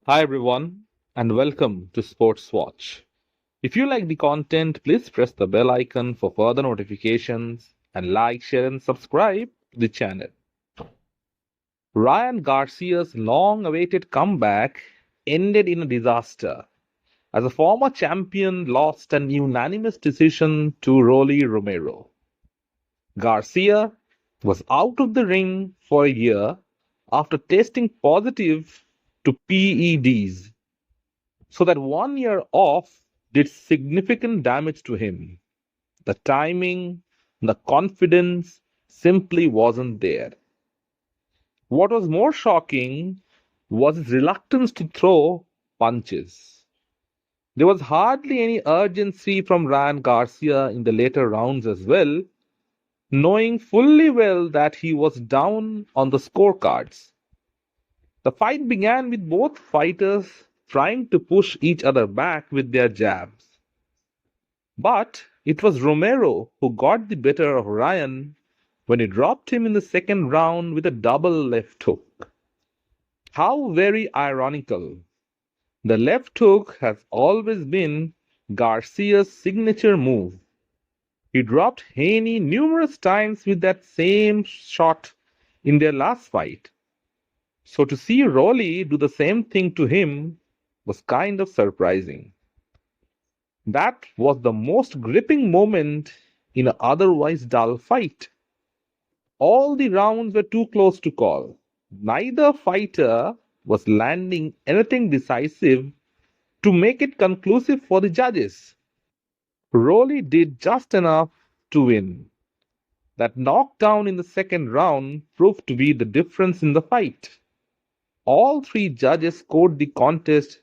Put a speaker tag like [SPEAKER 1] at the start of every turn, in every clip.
[SPEAKER 1] Hi everyone, and welcome to Sports Watch. If you like the content, please press the bell icon for further notifications and like, share, and subscribe to the channel. Ryan Garcia's long awaited comeback ended in a disaster as a former champion lost an unanimous decision to Rolly Romero. Garcia was out of the ring for a year after testing positive to PEDs. So that 1 year off did significant damage to him. The timing, the confidence simply wasn't there. What was more shocking was his reluctance to throw punches. There was hardly any urgency from Ryan Garcia in the later rounds as well, knowing fully well that he was down on the scorecards. The fight began with both fighters trying to push each other back with their jabs. But it was Romero who got the better of Ryan when he dropped him in the second round with a double left hook. How very ironical. The left hook has always been Garcia's signature move. He dropped Haney numerous times with that same shot in their last fight. So to see Rolly do the same thing to him was kind of surprising. That was the most gripping moment in an otherwise dull fight. All the rounds were too close to call. Neither fighter was landing anything decisive to make it conclusive for the judges. Rolly did just enough to win. That knockdown in the second round proved to be the difference in the fight. All three judges scored the contest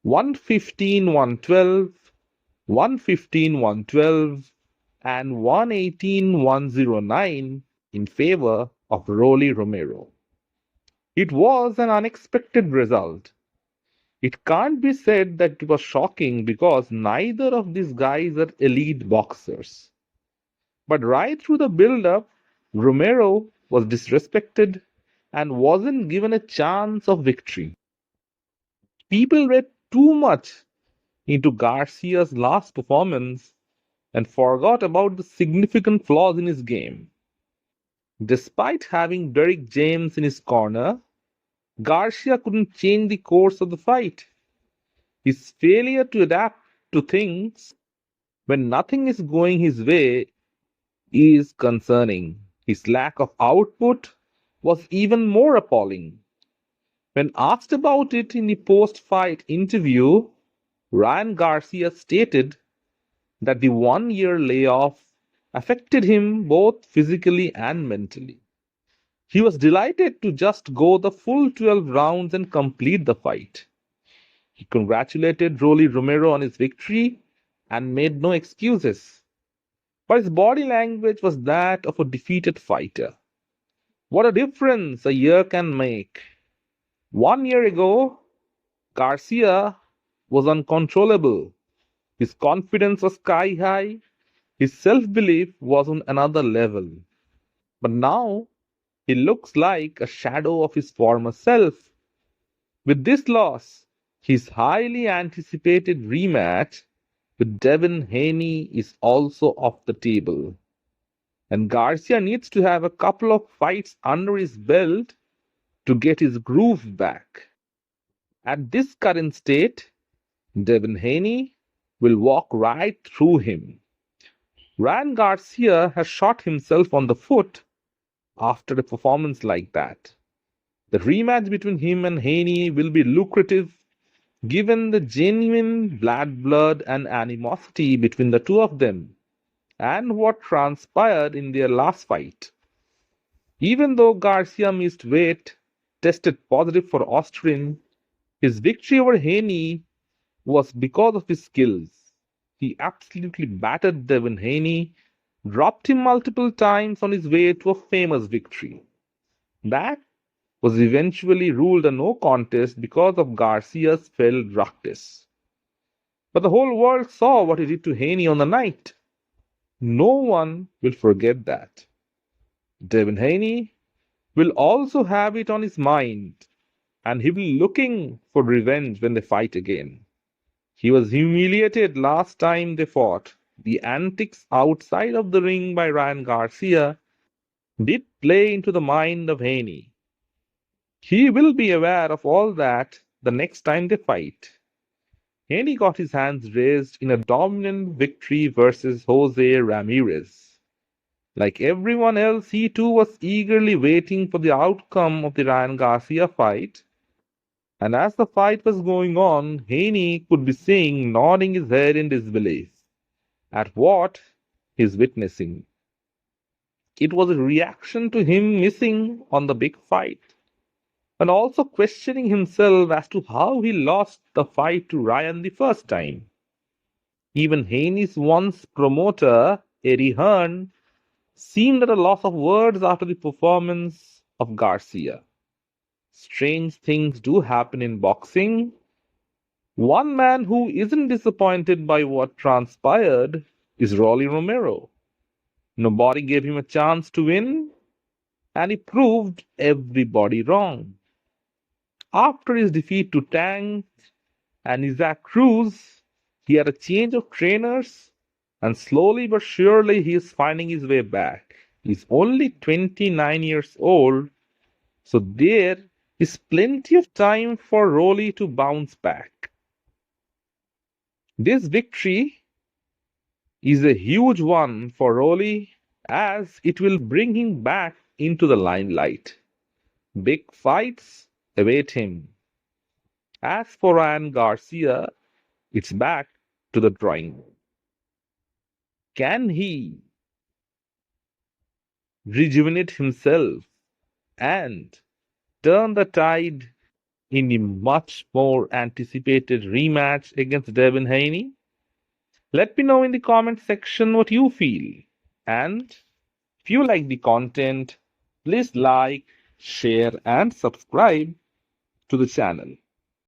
[SPEAKER 1] 115-112, 115-112, and 118-109 in favor of Rolly Romero. It was an unexpected result. It can't be said that it was shocking because neither of these guys are elite boxers. But right through the build-up, Romero was disrespected and wasn't given a chance of victory. People read too much into Garcia's last performance and forgot about the significant flaws in his game. Despite having Derrick James in his corner, Garcia couldn't change the course of the fight. His failure to adapt to things when nothing is going his way is concerning. His lack of output was even more appalling. When asked about it in the post fight interview, Ryan Garcia stated that the 1 year layoff affected him both physically and mentally. He was delighted to just go the full 12 rounds and complete the fight. He congratulated Rolly Romero on his victory and made no excuses. But his body language was that of a defeated fighter. What a difference a year can make. 1 year ago, Garcia was uncontrollable. His confidence was sky high. His self belief was on another level. But now he looks like a shadow of his former self. With this loss, his highly anticipated rematch with Devin Haney is also off the table. And Garcia needs to have a couple of fights under his belt to get his groove back. At this current state, Devin Haney will walk right through him. Ryan Garcia has shot himself on the foot after a performance like that. The rematch between him and Haney will be lucrative given the genuine blood and animosity between the two of them and what transpired in their last fight. Even though Garcia missed weight, tested positive for Austrian, his victory over Haney was because of his skills. He absolutely battered Devin Haney, dropped him multiple times on his way to a famous victory. That was eventually ruled a no contest because of Garcia's failed drug test. But the whole world saw what he did to Haney on the night. No one will forget that. Devin Haney will also have it on his mind. and he'll be looking for revenge when they fight again. He was humiliated last time they fought. The antics outside of the ring by Ryan Garcia did play into the mind of Haney. He will be aware of all that the next time they fight. Haney got his hands raised in a dominant victory versus Jose Ramirez. Like everyone else, he too was eagerly waiting for the outcome of the Ryan Garcia fight. And as the fight was going on, Haney could be seen nodding his head in disbelief at what he's witnessing. It was a reaction to him missing on the big fight, and also questioning himself as to how he lost the fight to Ryan the first time. Even Haney's once promoter, Eddie Hearn, seemed at a loss of words after the performance of Garcia. Strange things do happen in boxing. One man who isn't disappointed by what transpired is Rolly Romero. Nobody gave him a chance to win, and he proved everybody wrong. After his defeat to Tang and Isaac Cruz, he had a change of trainers, and slowly but surely he is finding his way back. He's only 29 years old, so there is plenty of time for Rolly to bounce back. This victory is a huge one for Rolly as it will bring him back into the limelight. Big fights await him. As for Ryan Garcia, it's back to the drawing board. Can he rejuvenate himself and turn the tide in the much more anticipated rematch against Devin Haney? Let me know in the comment section what you feel. And if you like the content, please like, share, and subscribe to the channel.